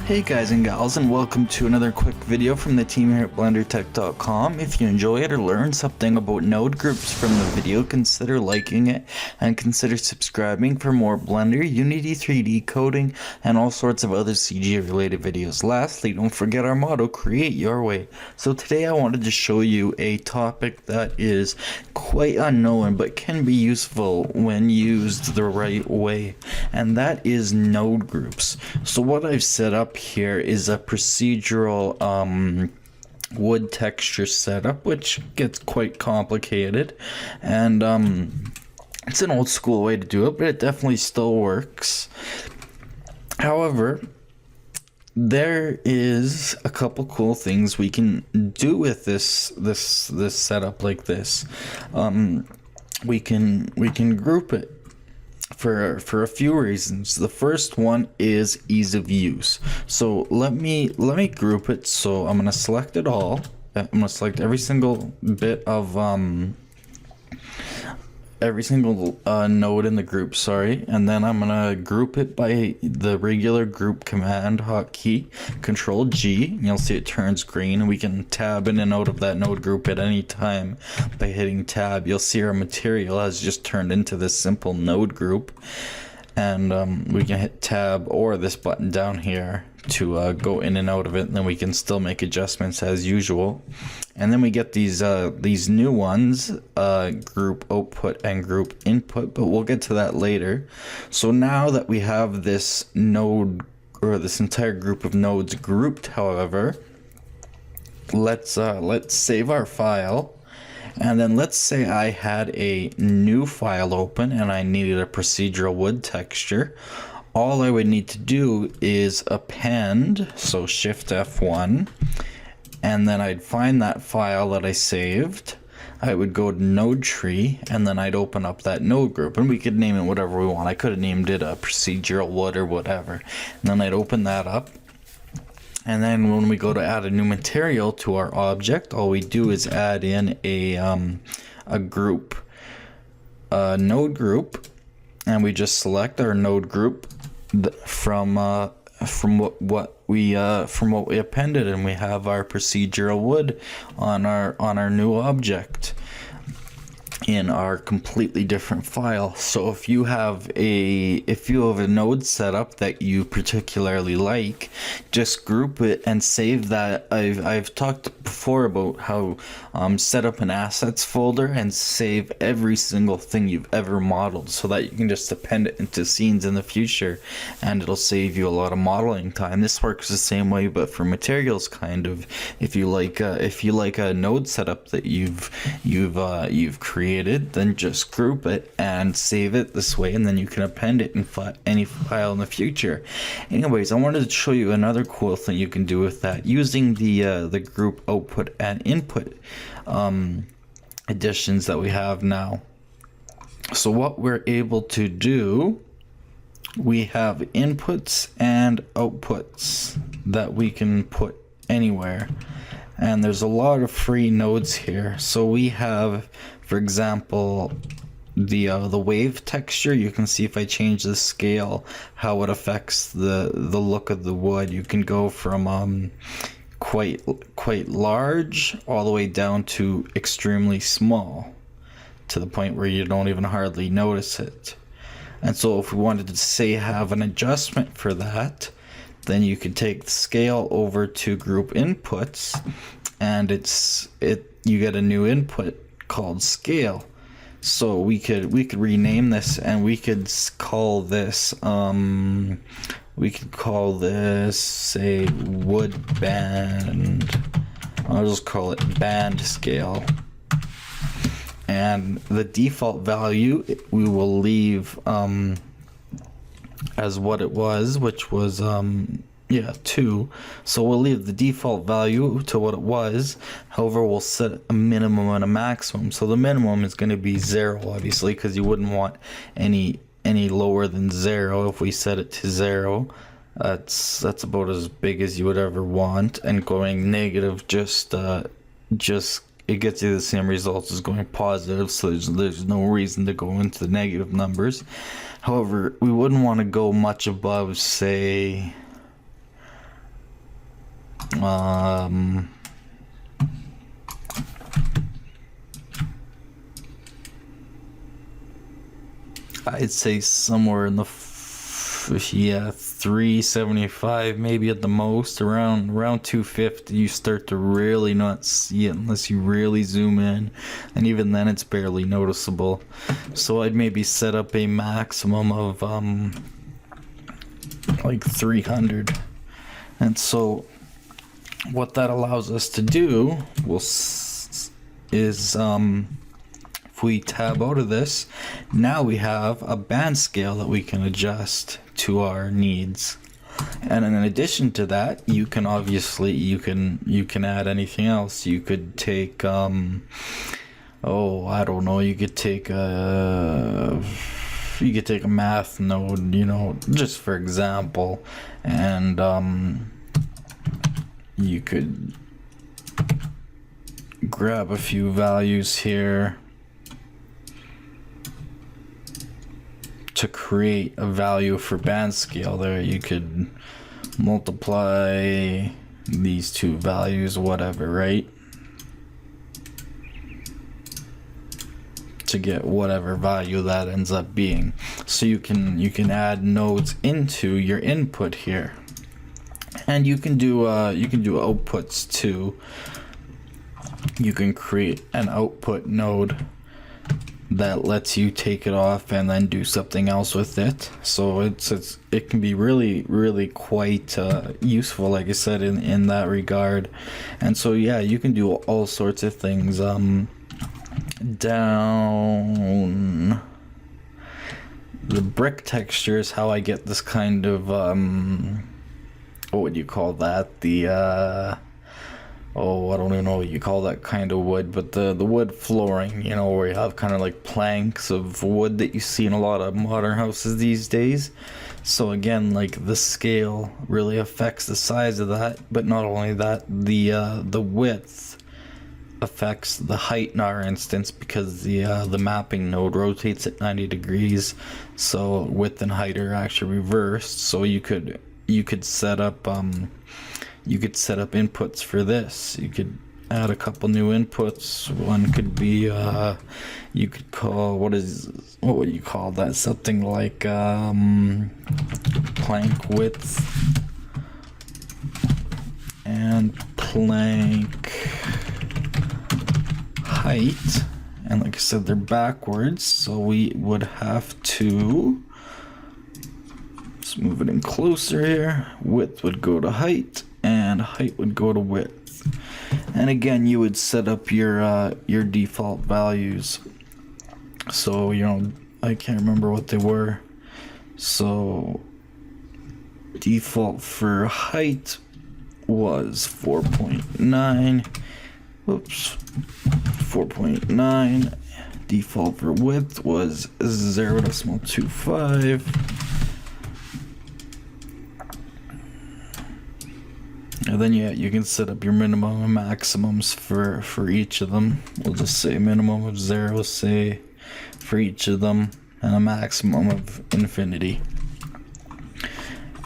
Hey guys and gals, and welcome to another quick video from the team here at BlenderTek.com. If you enjoy it or learn something about NodeGroups from the video, consider liking it and consider subscribing for more Blender, Unity 3D coding, and all sorts of other CG related videos. Lastly, don't forget our motto, create your way. So today I wanted to show you a topic that is quite unknown but can be useful when used the right way, and that is NodeGroups. So what I've set up here is a procedural wood texture setup, which gets quite complicated, and it's an old school way to do it, but it definitely still works. However, there is a couple cool things we can do with this setup like this. We can group it for a few reasons. The first one is ease of use. So let me group it. So I'm gonna select it all. I'm gonna select every single bit of every single node in the group, and then I'm gonna group it by the regular group command hotkey, Control G, and you'll see it turns green, and we can tab in and out of that node group at any time by hitting tab. You'll see our material has just turned into this simple node group, and we can hit tab or this button down here to go in and out of it, and then we can still make adjustments as usual. And then we get these new ones, group output and group input, but we'll get to that later. So now that we have this node, or this entire group of nodes grouped, however, let's save our file. And then let's say I had a new file open and I needed a procedural wood texture. All I would need to do is append, so Shift F1, and then I'd find that file that I saved. I would go to node tree, and then I'd open up that node group, and we could name it whatever we want. I could have named it a procedural wood or whatever. And then I'd open that up, and then when we go to add a new material to our object, all we do is add in a group, node group, and we just select our node group from what we appended, and we have our procedural wood on our new object in our completely different file. So if you have a node setup that you particularly like, just group it and save that. I've talked before about how set up an assets folder and save every single thing you've ever modeled, so that you can just append it into scenes in the future, and it'll save you a lot of modeling time. This works the same way, but for materials, kind of. If you like a node setup that you've created, then just group it and save it this way, and then you can append it in any file in the future. Anyways, I wanted to show you another cool thing you can do with that using the group output and input additions that we have now. So what we're able to do, we have inputs and outputs that we can put anywhere, and there's a lot of free nodes here. So we have, for example, the wave texture. You can see if I change the scale, how it affects the look of the wood. You can go from quite large all the way down to extremely small, to the point where you don't even hardly notice it. And so if we wanted to say have an adjustment for that, then you could take the scale over to group inputs, and you get a new input called scale. So we could rename this, and we could call this say wood band. I'll just call it band scale. And the default value we will leave as what it was, which was 2. So we'll leave the default value to what it was. However, we'll set a minimum and a maximum. So the minimum is going to be 0, obviously, because you wouldn't want any lower than 0. If we set it to 0, that's about as big as you would ever want. And going negative just it gets you the same results as going positive, so there's no reason to go into the negative numbers. However, we wouldn't want to go much above, say, I'd say somewhere in the 375 maybe at the most. Around 250 you start to really not see it unless you really zoom in, and even then it's barely noticeable. So I'd maybe set up a maximum of like 300. And so what that allows us to do is if we tab out of this, now we have a band scale that we can adjust to our needs. And in addition to that, you can obviously you can add anything else. You could take I don't know, you could take a math node, you know, just for example, and you could grab a few values here to create a value for band scale. There you could multiply these two values, whatever, right, to get whatever value that ends up being. So you can add nodes into your input here, and you can do outputs too. You can create an output node that lets you take it off and then do something else with it. So it can be really quite useful, like I said, in that regard. And so yeah, you can do all sorts of things. Down the brick texture is how I get this kind of what would you call that, the I don't even know what you call that kind of wood, but the wood flooring, you know, where you have kind of like planks of wood that you see in a lot of modern houses these days. So again, like the scale really affects the size of that, but not only that, the width affects the height in our instance, because the mapping node rotates at 90 degrees, so width and height are actually reversed. So you could set up inputs for this. You could add a couple new inputs. One could be you could call, what would you call that, something like plank width and plank height. And like I said, they're backwards, so we would have to just move it in closer here. Width would go to height and height would go to width. And again, you would set up your default values. So, you know, I can't remember what they were. So default for height was 4.9. Whoops. 4.9. Default for width was 0.25. And then yeah, you can set up your minimum and maximums for each of them. We'll just say minimum of 0, say, for each of them, and a maximum of infinity.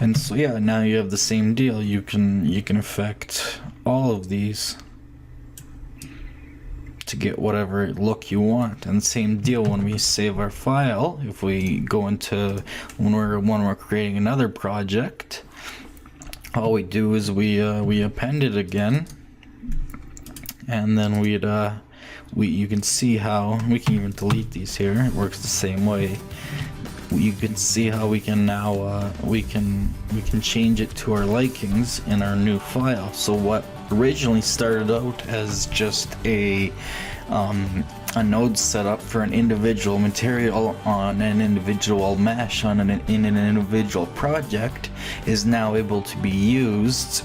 And so yeah, now you have the same deal. You can affect all of these to get whatever look you want. And same deal when we save our file. If we go into when we're creating another project, all we do is we append it again, and then you can see how we can even delete these here. It works the same way. You can see how we can now we can change it to our likings in our new file. So what originally started out as just a node setup for an individual material on an individual mesh in an individual project is now able to be used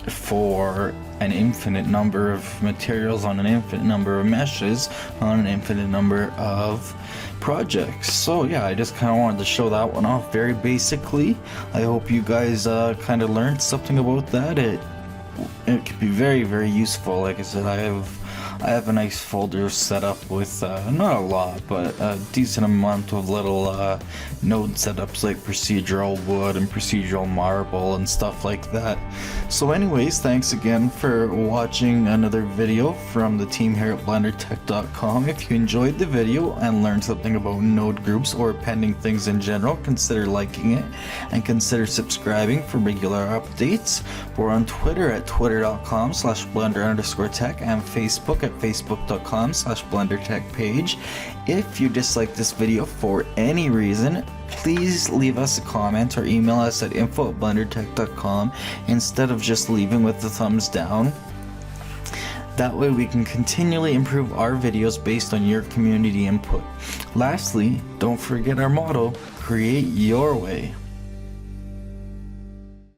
for an infinite number of materials on an infinite number of meshes on an infinite number of projects. So yeah, I just kind of wanted to show that one off very basically. I hope you guys kind of learned something about that. It can be very useful. Like I said, I have a nice folder set up with not a lot, but a decent amount of little node setups like procedural wood and procedural marble and stuff like that. So anyways, thanks again for watching another video from the team here at BlenderTek.com. If you enjoyed the video and learned something about node groups or pending things in general, consider liking it and consider subscribing for regular updates. We're on Twitter at twitter.com/blender_tech and Facebook at facebook.com/BlenderTek page. If you dislike this video for any reason, please leave us a comment or email us at info@blendertech.com instead of just leaving with the thumbs down. That way we can continually improve our videos based on your community input. Lastly, don't forget our motto, create your way.